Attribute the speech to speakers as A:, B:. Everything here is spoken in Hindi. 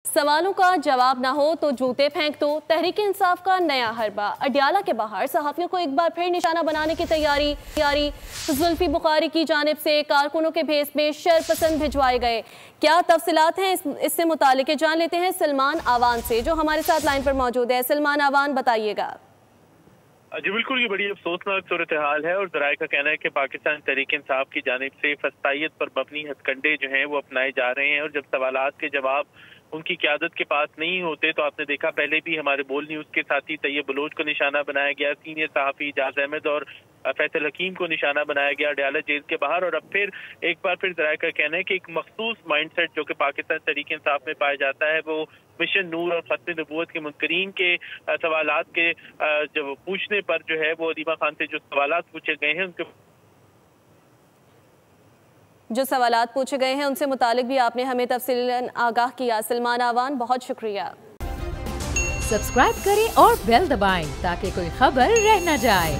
A: सवालों का जवाब ना हो तो जूते फेंक दो। तहरीक इंसाफ का नया हरबा। अडयाला के बाहर सहाफियों को एक बार फिर निशाना बनाने की तैयारी। जुल्फी बुखारी की जानिब से कारकुनों के भेस में शरपसंद भिजवाए गए। क्या तफसीलात हैं इससे मुतालिक जान लेते हैं सलमान आवान से, जो हमारे साथ लाइन पर मौजूद है। सलमान आवान, बताइएगा।
B: जी बिल्कुल, ये बड़ी अफसोसनाक सूरत हाल है और जराये का कहना है कि पाकिस्तान तहरीक इंसाफ की जानिब से फस्तायत पर मबनी हथकंडे जो हैं वो अपनाए जा रहे हैं और जब सवालात के जवाब उनकी क़यादत के पास नहीं होते तो आपने देखा पहले भी हमारे बोल न्यूज़ के साथी तैयब बलोच को निशाना बनाया गया, सीनियर सहाफ़ी इजाज़ अहमद और फैसल हकीम को निशाना बनाया गया अडयाला जेल के बाहर। और अब फिर एक बार फिर जराये का कहना है कि एक मखसूस माइंडसेट जो कि पाकिस्तान तहरीक इंसाफ में पाया जाता है वो मिशन नूर और खत्म नबूवत के मुनकरीन के सवालात के जब पूछने पर जो है वो अदीबा खान से जो सवालात पूछे गए हैं
A: उनसे मुतालिक भी आपने हमें तफसीलन आगाह किया। सलमान आवान, बहुत शुक्रिया।
C: सब्सक्राइब करें और बेल दबाएं ताकि कोई खबर रह न जाए।